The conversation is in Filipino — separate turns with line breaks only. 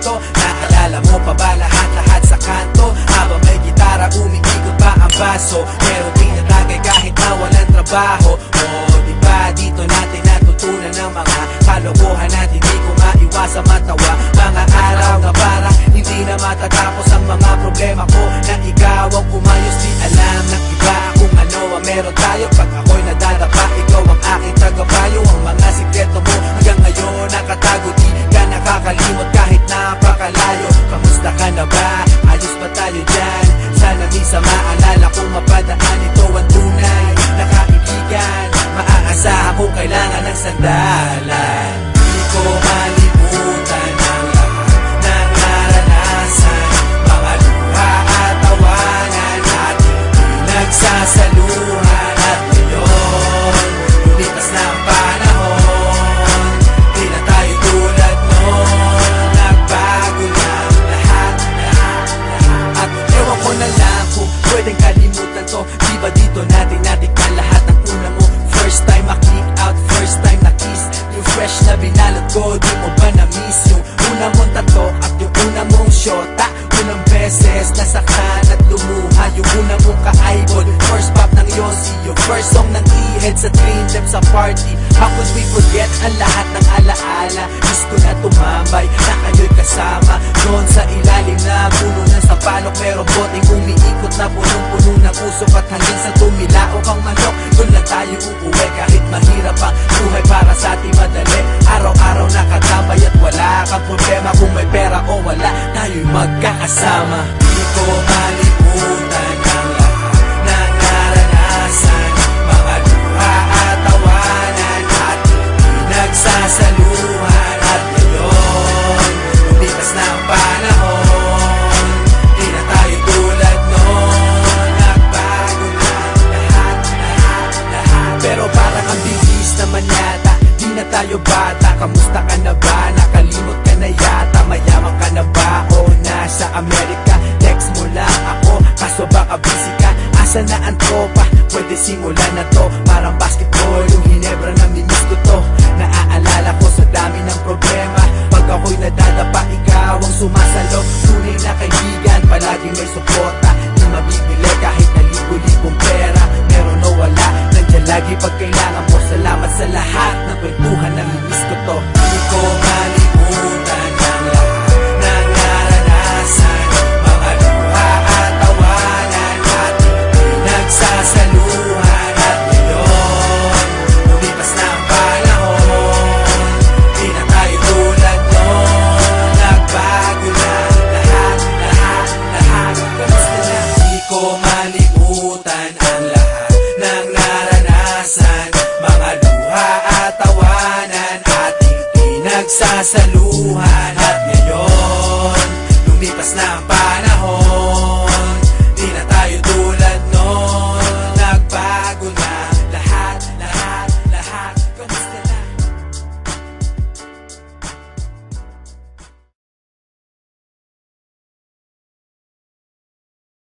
kwento? Naalala mo pa ba lahat sa kanto? Habang may gitara, umiikot pa ang baso. Meron tinatagay kahit na walang trabaho. Diba dito natin natutunan ng mga kalokohan at hindi ko maiwasa matawa. Mga araw na parang hindi na matatapos ang mga problema ko. Na ikaw ang umayos, di alam ng iba kung ano ang meron tayo. Pag ako'y nadadapa, ikaw ang aking tagapayo. Ang mga sikreto mo hanggang ngayon nakatago, di ka nakakalimot kahit napakalayo. Kamusta ka na ba? Ayos ba tayo dyan? Sana minsan maalala kong mapadaan, ito ang tunay na kaibigan. Maaasahan kung kailangan ng sandalan. Di ko malimutan ang lahat ng naranasan, mga luha at tawanan natin pinagsasaluhan. At ngayon, lumipas na ang panahon, di na tayo tulad noon. Nagbago na ang lahat. At ewan ko na lang kung pwedeng kalimutan to. Di ba dito natin natikman lahat ng una mo? First time ma-kick out, first time na-kiss. Yung fresh na binalot ko, di mo ba na-miss? Yung una mong tato at yung una mong shota. Unang beses nasaktan at lumuha. Yung una mong ka-eyeball, first pop ng Yossi. Yung first song ng E-Head sa Dream Team sa party. How could we forget ang lahat ng alaala? Miss ko na tumambay na kayo'y kasama doon sa ilalim na puno ng sapalok. Merong boteng umiikot na punong-puno ng usok. At hanggang sa tumilaok ang manok, doon lang tayo uuwi. Kahit mahirap ang buhay, para sa ating madali. Araw-araw nakatambay at wala kang problema. Kung may pera o wala, tayo'y magkakasama. Di ko malimutan ang lahat ng naranasan, mga luha at tawanan natin pinagsasaluhan. At ngayon, lumipas na ang panahon, di na tayo tulad noon. Nagbago na lahat. Pero parang ang bilis naman yata, di na tayo bata. Kamusta ka na ba? Nakalimot ka na yata. Mayaman ka na ba o nasa Amerika? Text mo lang ako, kaso baka busy ka. Asa na ang tropa? Pwede simulan na to. Parang basketball, yung Hinebra na mimiss ko to. Naaalala ko sa dami ng problema. Pag ako'y nadadapa, ikaw ang sumasalo. Tunay na kaibigan, palaging may suporta. Di mabibili kahit na libo-libong pera. Meron o wala, nandiyan lagi pag kailangan mo. Salamat sa lahat ng kwentuhan na mimiss ko to. Di ko malimutan ang lahat ng naranasan, mga luha at tawanan natin pinagsasaluhan. At ngayon, lumipas na ang panahon, di na tayo tulad noon. Nagbago na lahat. Kamusta na? Di ko malimutan ang lahat ng naranasan, mga luha at tawanan ating pinagsasaluhan.